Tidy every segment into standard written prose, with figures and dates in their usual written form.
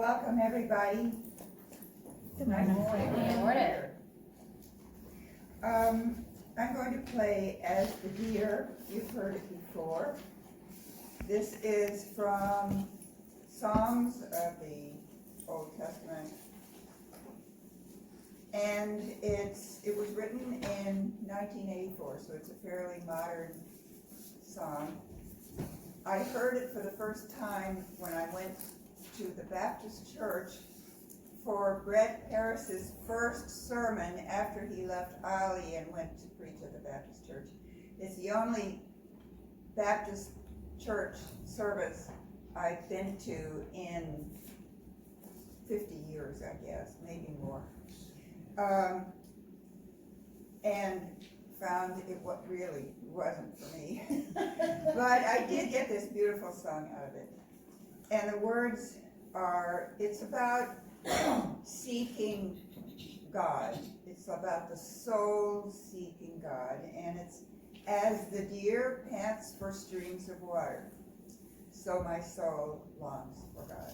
welcome everybody. Good morning. Good morning. I'm going to play As the Deer. You've heard it before. This is from Songs of the Old Testament. And it was written in 1984, so it's a fairly modern song. I heard it for the first time when I went to the Baptist church for Brett Paris's first sermon after he left Ollie and went to preach at the Baptist church. It's the only Baptist church service I've been to in 50 years, I guess, maybe more. And found it really wasn't for me. But I did get this beautiful song out of it. And the words are, it's about seeking God. It's about the soul seeking God. And it's, as the deer pants for streams of water, so my soul longs for God.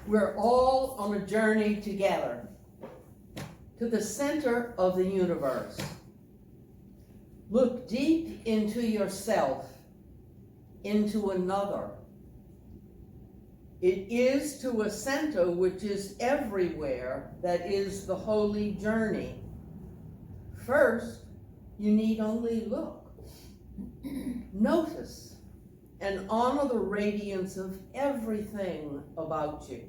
We're all on a journey together to the center of the universe. Look deep into yourself, into another. It is to a center which is everywhere that is the holy journey. First, you need only look. Notice and honor the radiance of everything about you.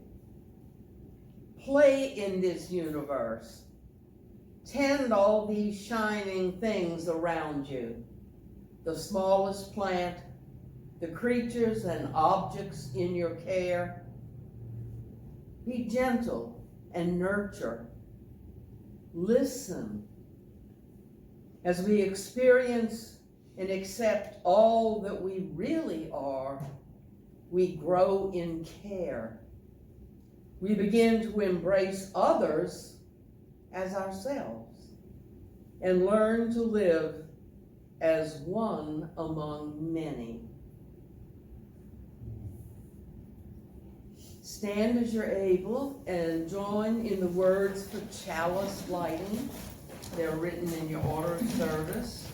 Play in this universe. Tend all these shining things around you. The smallest plant, the creatures and objects in your care. Be gentle and nurture. Listen. As we experience and accept all that we really are, we grow in care. We begin to embrace others as ourselves and learn to live as one among many. Stand as you're able and join in the words for chalice lighting. They're written in your order of service.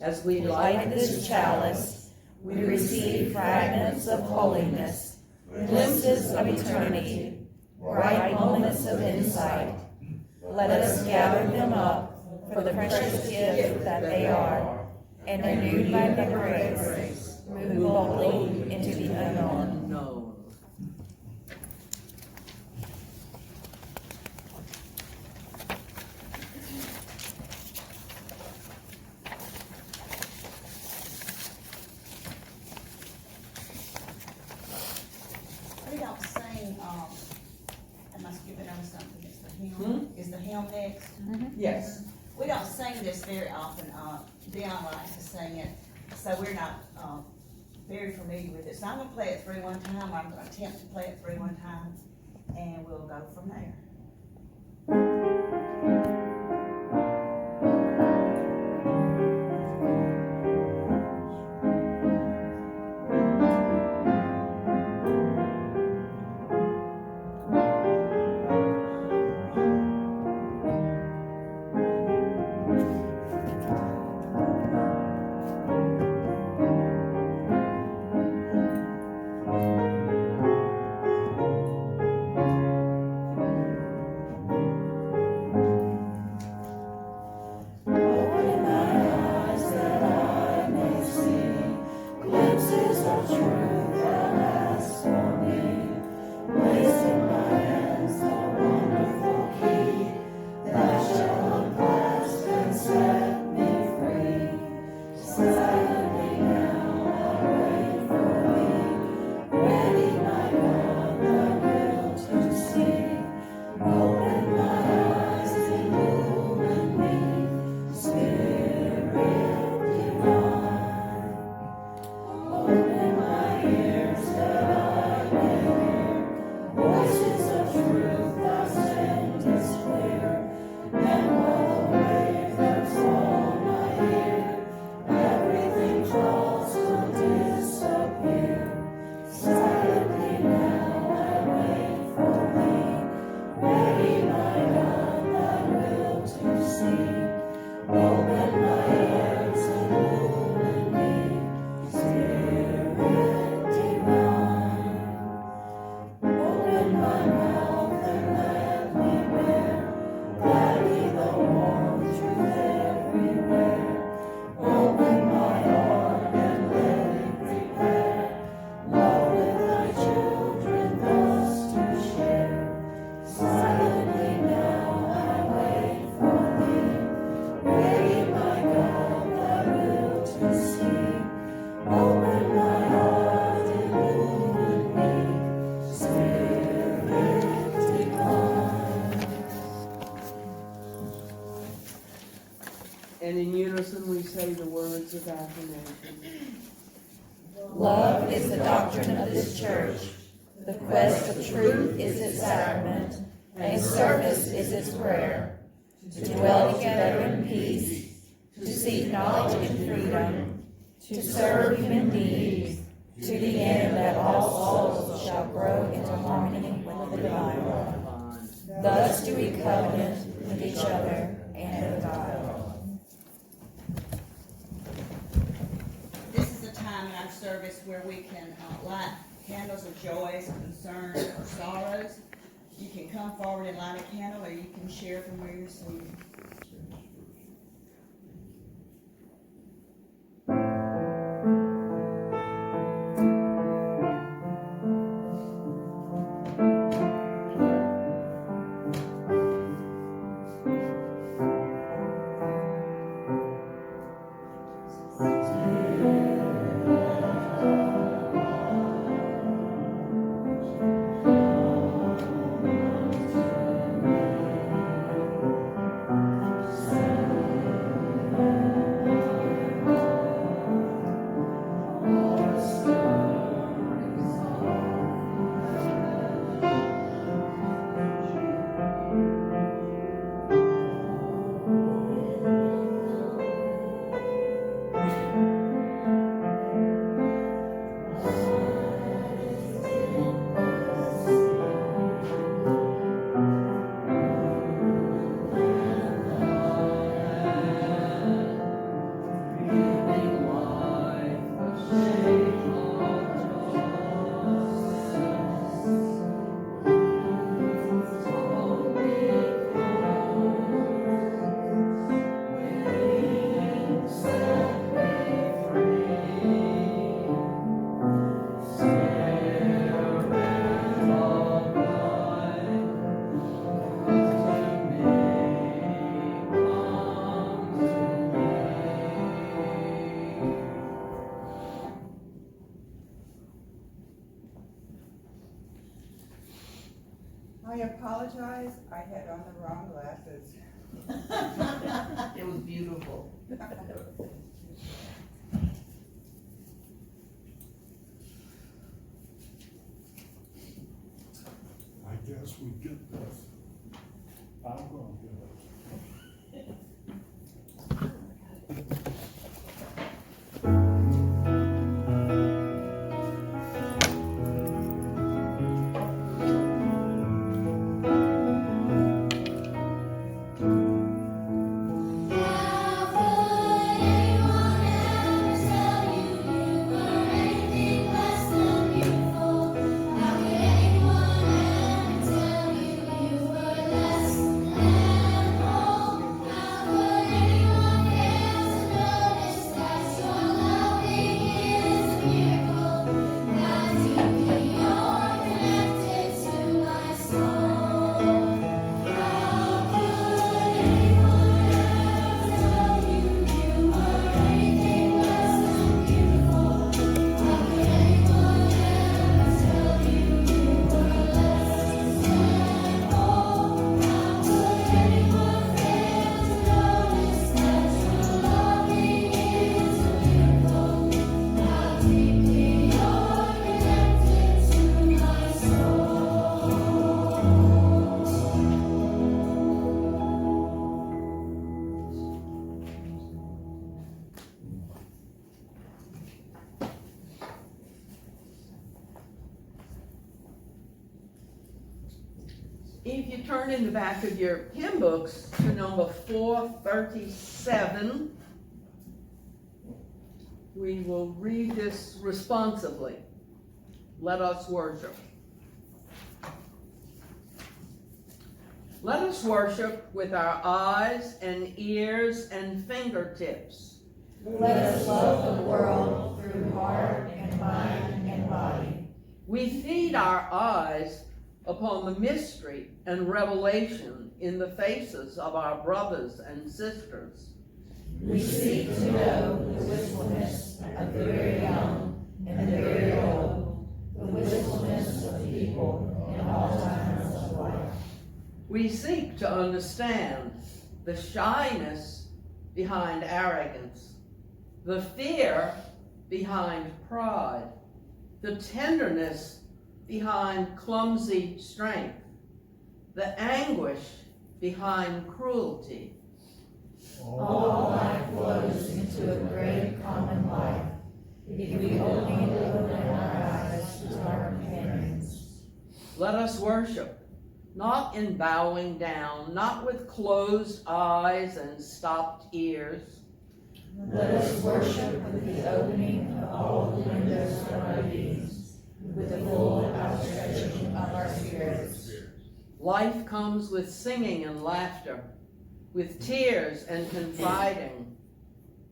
As we light this chalice, we receive fragments of holiness, glimpses of eternity, bright of insight. Let us gather them up for the precious gift that they are, and renewed by the grace, move boldly into the unknown. We don't sing, I must give it on something, it's the hymn, is the hymn next? Yes. We don't sing this very often, Deanne likes to sing it, so we're not, very familiar with it. So I'm gonna play it through one time, I'm gonna attempt to play it through one time, and we'll go from there. And in unison we say the words of affirmation. Love is the doctrine of this church. The quest of truth is its sacrament, and service is its prayer. To dwell together in peace, to seek knowledge and freedom, to serve human needs, to the end that all souls shall grow into harmony with the divine. Thus do we covenant with each other and with God. This is a time in our service where we can light candles of joys, concerns, or sorrows. You can come forward and light a candle, or you can share from where you're seated. I apologize, I had on the wrong glasses. It was beautiful. I guess we get this. I'm gonna get it. If you turn in the back of your hymn books to number 437, we will read this responsively. Let us worship. Let us worship with our eyes and ears and fingertips. Let us love the world through heart and mind and body. We feed our eyes upon the mystery and revelation in the faces of our brothers and sisters. We seek to know the wistfulness of the very young and the very old, the wistfulness of people in all times of life. We seek to understand the shyness behind arrogance, the fear behind pride, the tenderness behind clumsy strength, the anguish behind cruelty. All life flows into a great common life, if we only open our eyes to our companions. Let us worship, not in bowing down, not with closed eyes and stopped ears. Let us worship with the opening of all the windows of our beings, with the full outstretching of our spirits. Life comes with singing and laughter, with tears and confiding,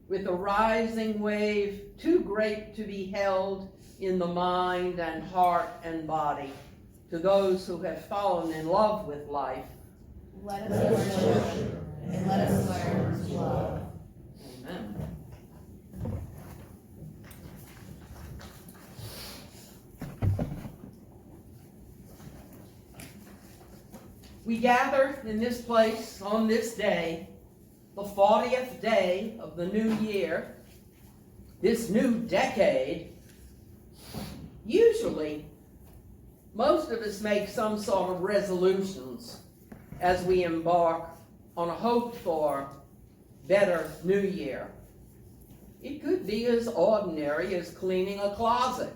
with a rising wave too great to be held in the mind and heart and body, to those who have fallen in love with life. Let us worship and let us learn to love. Amen. We gather in this place on this day, the 40th day of the new year, this new decade. Usually, most of us make some sort of resolutions as we embark on a hoped-for better new year. It could be as ordinary as cleaning a closet,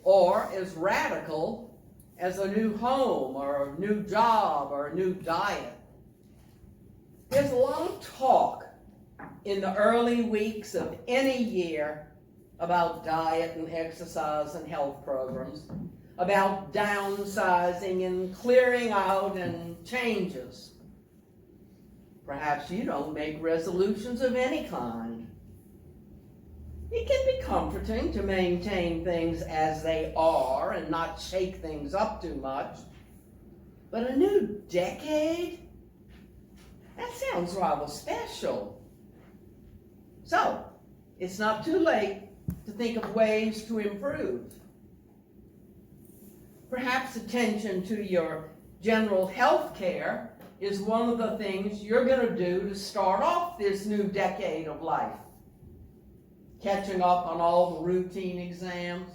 or as radical as a new home, or a new job, or a new diet. There's a lot of talk in the early weeks of any year about diet and exercise and health programs, about downsizing and clearing out and changes. Perhaps you don't make resolutions of any kind. It can be comforting to maintain things as they are and not shake things up too much. But a new decade? That sounds rather special. So, it's not too late to think of ways to improve. Perhaps attention to your general health care is one of the things you're going to do to start off this new decade of life. Catching up on all the routine exams,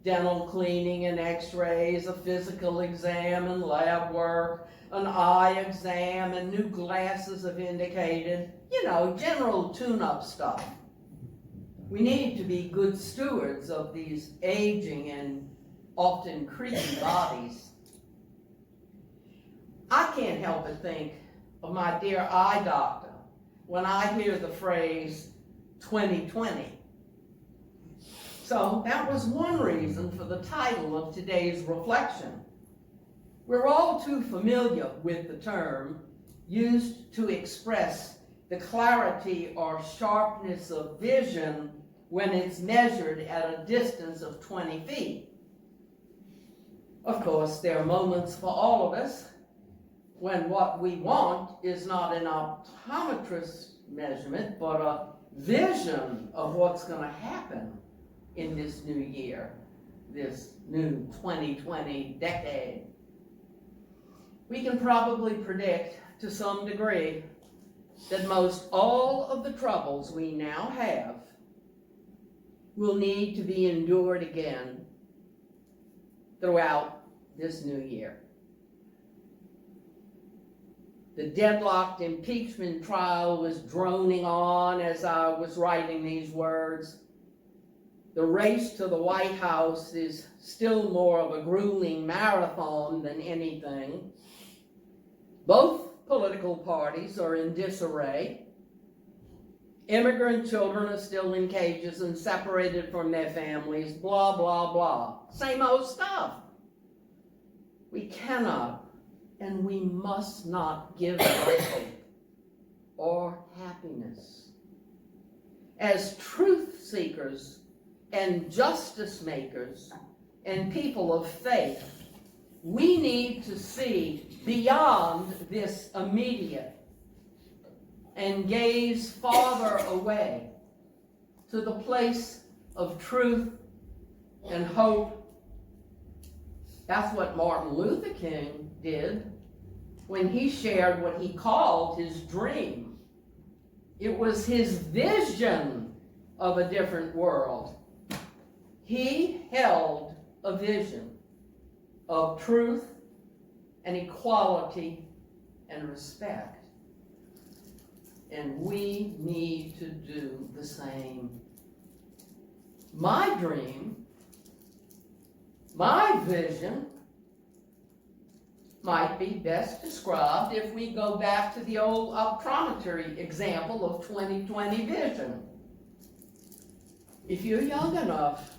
dental cleaning and x-rays, a physical exam and lab work, an eye exam and new glasses if indicated, general tune-up stuff. We need to be good stewards of these aging and often creaky bodies. I can't help but think of my dear eye doctor when I hear the phrase 2020. So that was one reason for the title of today's reflection. We're all too familiar with the term used to express the clarity or sharpness of vision when it's measured at a distance of 20 feet. Of course, there are moments for all of us when what we want is not an optometrist measurement, but a vision of what's going to happen in this new year, this new 2020 decade. We can probably predict to some degree that most all of the troubles we now have will need to be endured again throughout this new year. The deadlocked impeachment trial was droning on as I was writing these words. The race to the White House is still more of a grueling marathon than anything. Both political parties are in disarray. Immigrant children are still in cages and separated from their families, blah, blah, blah. Same old stuff. We cannot and we must not give up hope or happiness. As truth seekers and justice makers and people of faith, we need to see beyond this immediate and gaze farther away to the place of truth and hope. That's what Martin Luther King did when he shared what he called his dream. It was his vision of a different world. He held a vision of truth and equality and respect. And we need to do the same. My dream, my vision, might be best described if we go back to the old optometry example of 20/20 vision. If you're young enough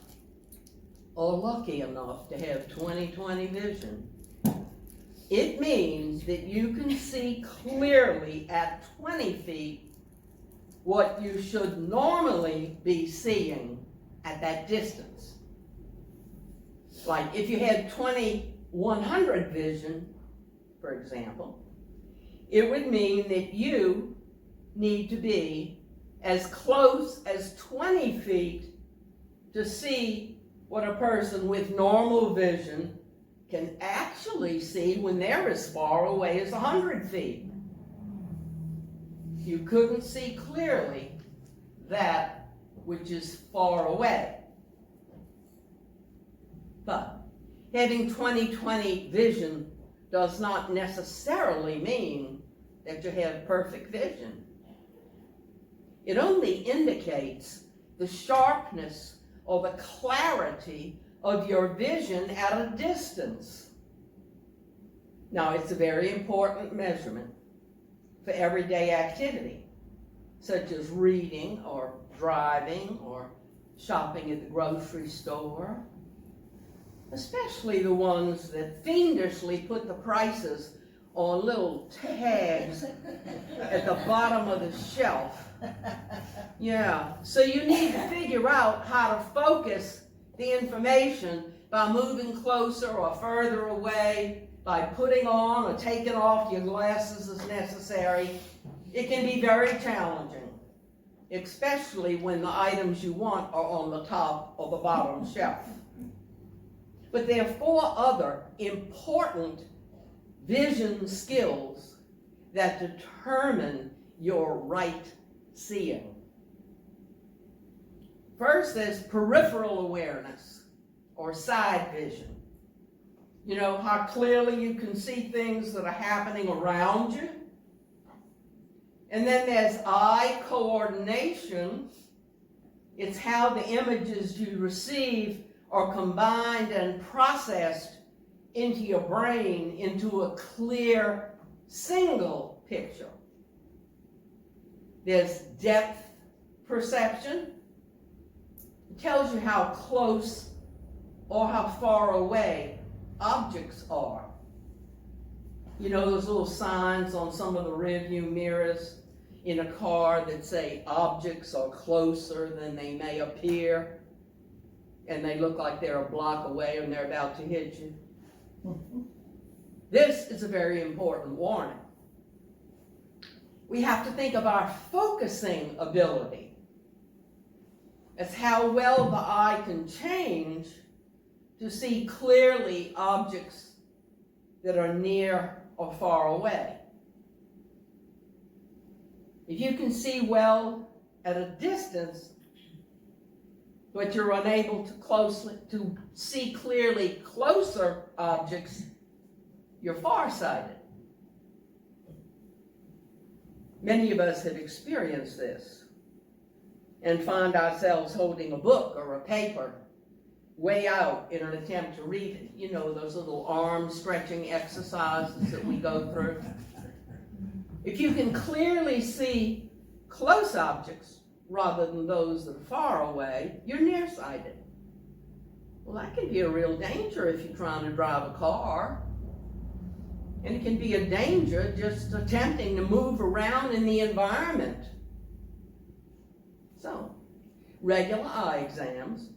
or lucky enough to have 20/20 vision, it means that you can see clearly at 20 feet what you should normally be seeing at that distance. Like if you had 20/100 vision, for example, it would mean that you need to be as close as 20 feet to see what a person with normal vision can actually see when they're as far away as 100 feet. You couldn't see clearly that which is far away. But having 20/20 vision does not necessarily mean that you have perfect vision. It only indicates the sharpness or the clarity of your vision at a distance. Now, it's a very important measurement for everyday activity, such as reading or driving or shopping at the grocery store, especially the ones that fiendishly put the prices on little tags at the bottom of the shelf. Yeah, so you need to figure out how to focus the information by moving closer or further away, by putting on or taking off your glasses as necessary. It can be very challenging, especially when the items you want are on the top or the bottom shelf. But there are 4 other important vision skills that determine your right seeing. First, there's peripheral awareness, or side vision. You know, how clearly you can see things that are happening around you. And then there's eye coordination. It's how the images you receive are combined and processed into your brain into a clear, single picture. There's depth perception. It tells you how close or how far away objects are. You know those little signs on some of the rearview mirrors in a car that say objects are closer than they may appear, and they look like they're a block away and they're about to hit you? This is a very important warning. We have to think of our focusing ability as how well the eye can change to see clearly objects that are near or far away. If you can see well at a distance, but you're unable to see clearly closer objects, you're farsighted. Many of us have experienced this and find ourselves holding a book or a paper way out in an attempt to read it. You know, those little arm stretching exercises that we go through. If you can clearly see close objects rather than those that are far away, you're nearsighted. Well, that can be a real danger if you're trying to drive a car. And it can be a danger just attempting to move around in the environment. So, regular eye exams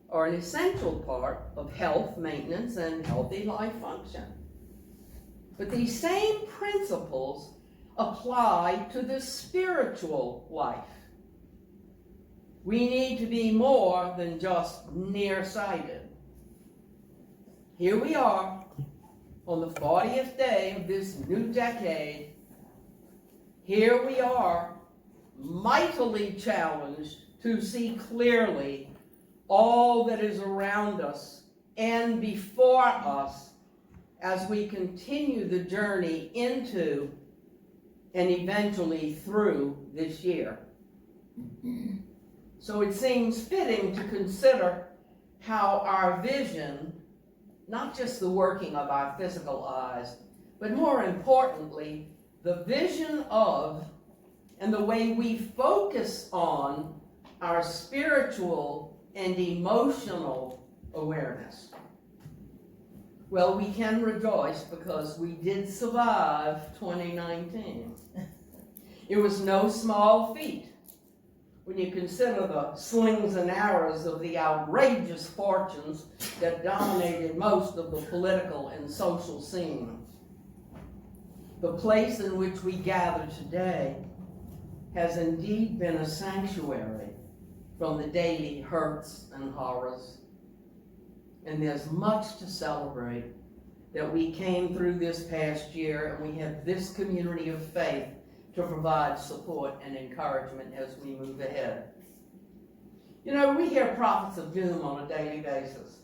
are an essential part of health maintenance and healthy life function. But these same principles apply to the spiritual life. We need to be more than just nearsighted. Here we are on the 40th day of this new decade. Here we are, mightily challenged to see clearly all that is around us and before us as we continue the journey into and eventually through this year. So it seems fitting to consider how our vision, not just the working of our physical eyes, but more importantly, the vision of and the way we focus on our spiritual and emotional awareness. Well, we can rejoice because we did survive 2019. It was no small feat when you consider the slings and arrows of the outrageous fortunes that dominated most of the political and social scene. The place in which we gather today has indeed been a sanctuary from the daily hurts and horrors. And there's much to celebrate that we came through this past year, and we have this community of faith to provide support and encouragement as we move ahead. You know, we hear prophets of doom on a daily basis,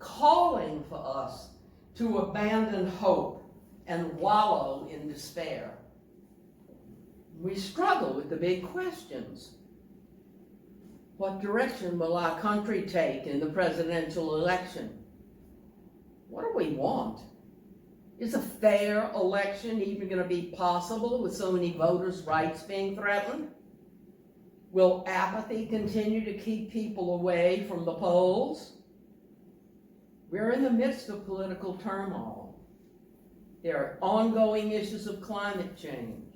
calling for us to abandon hope and wallow in despair. We struggle with the big questions. What direction will our country take in the presidential election? What do we want? Is a fair election even going to be possible with so many voters' rights being threatened? Will apathy continue to keep people away from the polls? We're in the midst of political turmoil. There are ongoing issues of climate change.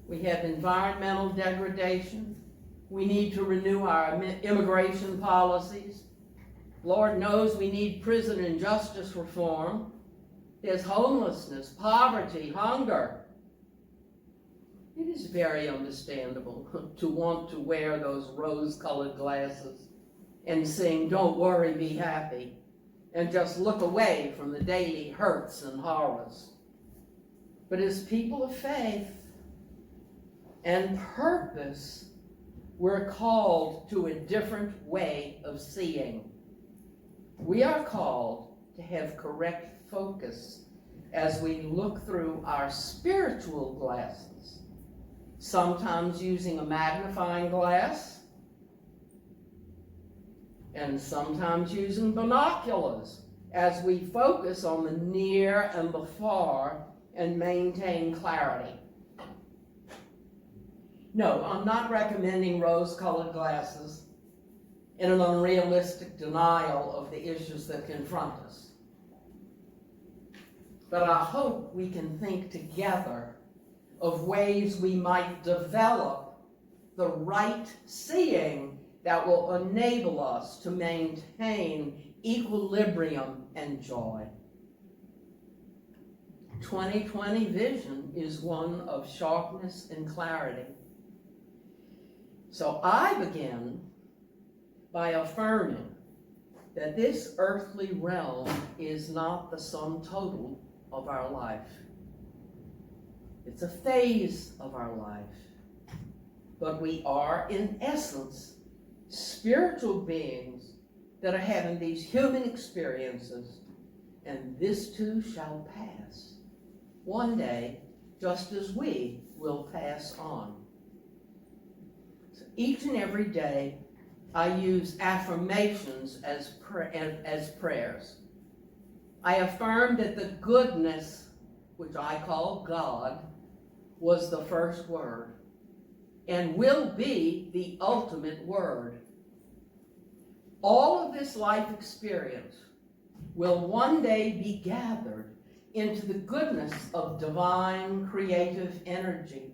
We have environmental degradation. We need to renew our immigration policies. Lord knows we need prison and justice reform. There's homelessness, poverty, hunger. It is very understandable to want to wear those rose-colored glasses and sing "Don't Worry, Be Happy" and just look away from the daily hurts and horrors. But as people of faith and purpose, we're called to a different way of seeing. We are called to have correct focus as we look through our spiritual glasses, sometimes using a magnifying glass and sometimes using binoculars as we focus on the near and the far and maintain clarity. No, I'm not recommending rose-colored glasses in an unrealistic denial of the issues that confront us. But I hope we can think together of ways we might develop the right seeing that will enable us to maintain equilibrium and joy. 2020 vision is one of sharpness and clarity. So I begin by affirming that this earthly realm is not the sum total of our life. It's a phase of our life. But we are, in essence, spiritual beings that are having these human experiences, and this too shall pass. One day, just as we will pass on. So each and every day, I use affirmations as prayers. I affirm that the goodness, which I call God, was the first word and will be the ultimate word. All of this life experience will one day be gathered into the goodness of divine creative energy.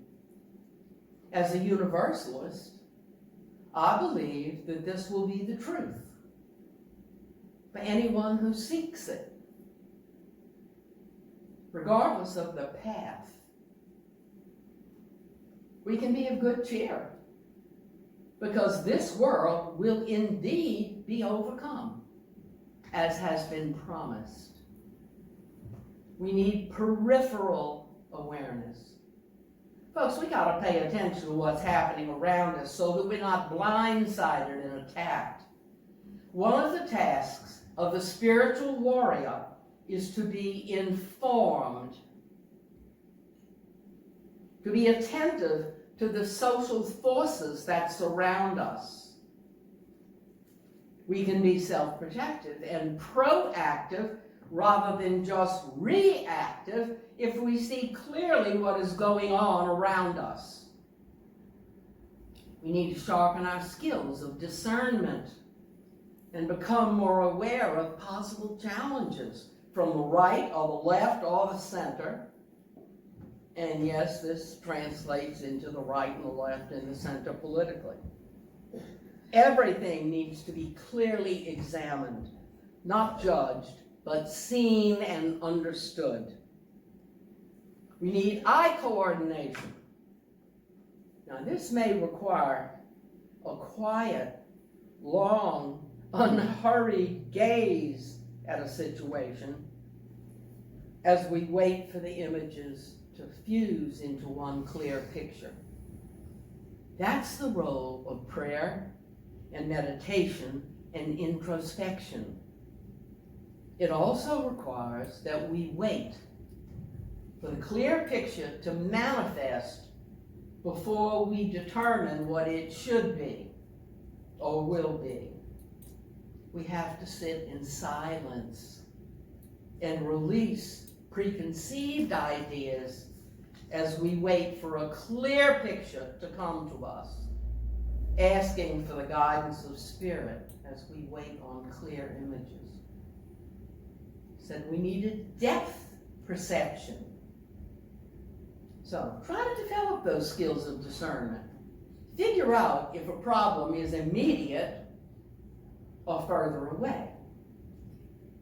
As a universalist, I believe that this will be the truth for anyone who seeks it, regardless of the path. We can be of good cheer because this world will indeed be overcome, as has been promised. We need peripheral awareness. Folks, we got to pay attention to what's happening around us so that we're not blindsided and attacked. One of the tasks of the spiritual warrior is to be informed, to be attentive to the social forces that surround us. We can be self-protective and proactive rather than just reactive if we see clearly what is going on around us. We need to sharpen our skills of discernment and become more aware of possible challenges from the right or the left or the center. And yes, this translates into the right and the left and the center politically. Everything needs to be clearly examined, not judged, but seen and understood. We need eye coordination. Now, this may require a quiet, long, unhurried gaze at a situation as we wait for the images to fuse into one clear picture. That's the role of prayer and meditation and introspection. It also requires that we wait for the clear picture to manifest before we determine what it should be or will be. We have to sit in silence and release preconceived ideas as we wait for a clear picture to come to us, asking for the guidance of spirit as we wait on clear images. Said we needed depth perception. So try to develop those skills of discernment. Figure out if a problem is immediate or further away.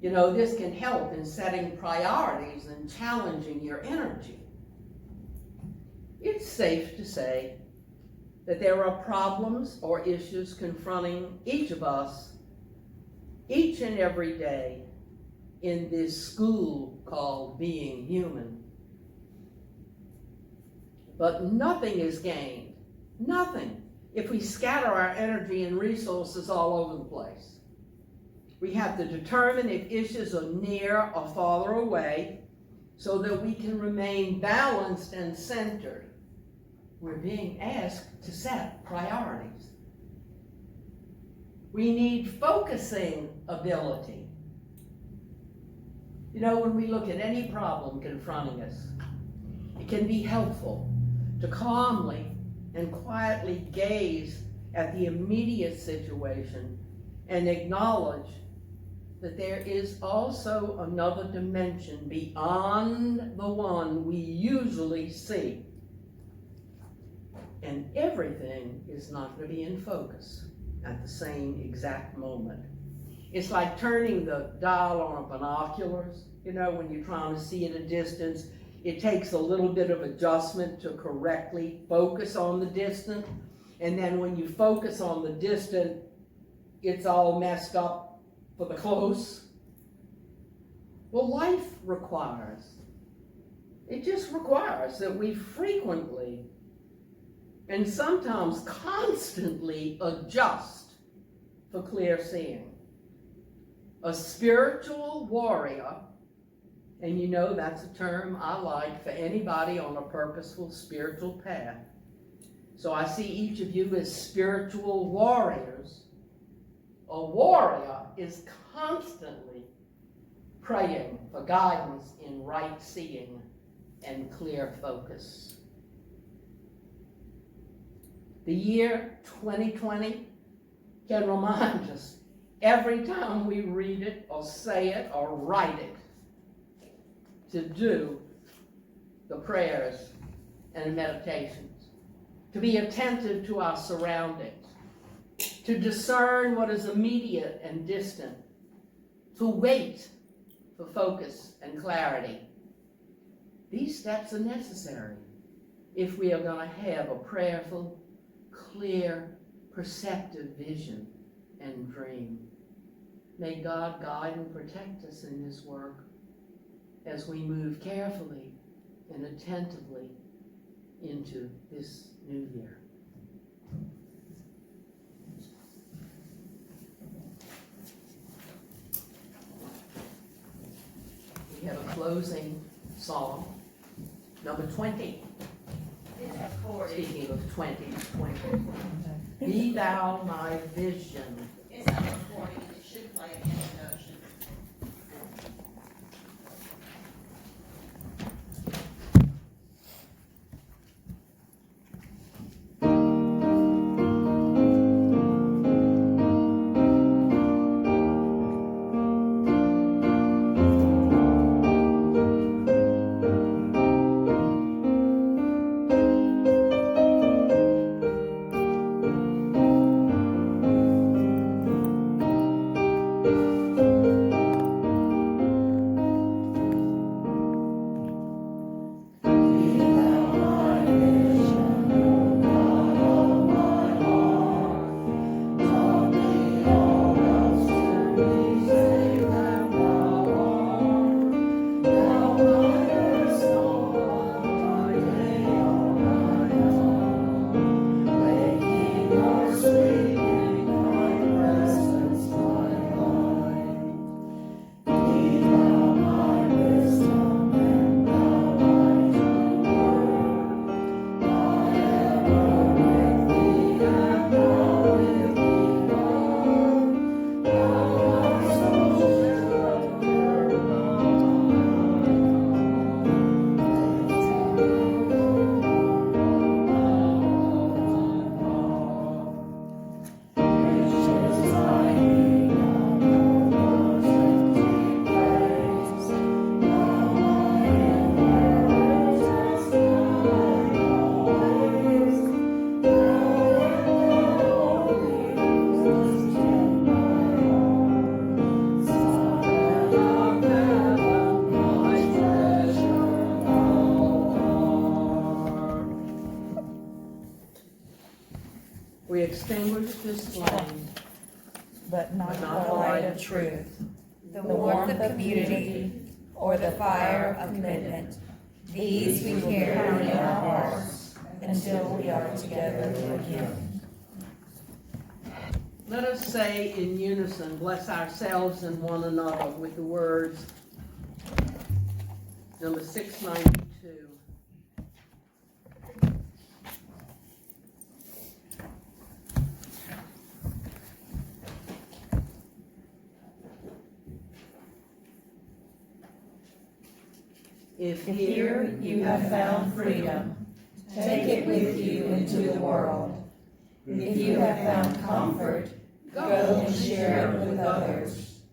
You know, this can help in setting priorities and challenging your energy. It's safe to say that there are problems or issues confronting each of us each and every day in this school called being human. But nothing is gained, nothing, if we scatter our energy and resources all over the place. We have to determine if issues are near or farther away so that we can remain balanced and centered. We're being asked to set priorities. We need focusing ability. You know, when we look at any problem confronting us, it can be helpful to calmly and quietly gaze at the immediate situation and acknowledge that there is also another dimension beyond the one we usually see. And everything is not going to be in focus at the same exact moment. It's like turning the dial on a binoculars. You know, when you're trying to see at a distance, it takes a little bit of adjustment to correctly focus on the distant. And then when you focus on the distant, it's all messed up for the close. Well, life requires, it just requires that we frequently and sometimes constantly adjust for clear seeing. A spiritual warrior, and you know that's a term I like for anybody on a purposeful spiritual path. So I see each of you as spiritual warriors. A warrior is constantly praying for guidance in right seeing and clear focus. The year 2020 can remind us every time we read it or say it or write it to do the prayers and meditations, to be attentive to our surroundings, to discern what is immediate and distant, to wait for focus and clarity. These steps are necessary if we are going to have a prayerful, clear, perceptive vision and dream. May God guide and protect us in this work as we move carefully and attentively into this new year. We have a closing song, number 20. Speaking of 20. Be thou my vision. It's a recording, it should play an introduction. We extinguish this flame but not the light of truth, the warmth of community, or the fire of commitment. These we carry in our hearts until we are together again. Let us say in unison, bless ourselves and one another with the words, number 692. If Here you have found freedom, take it with you into the world. If you have found comfort, go and share it with others.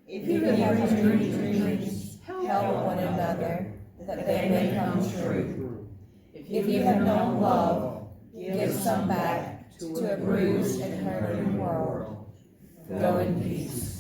If you have dreams, help one another, that they may come true. If you have known love, give some back to a bruised and hurting world. Go in peace.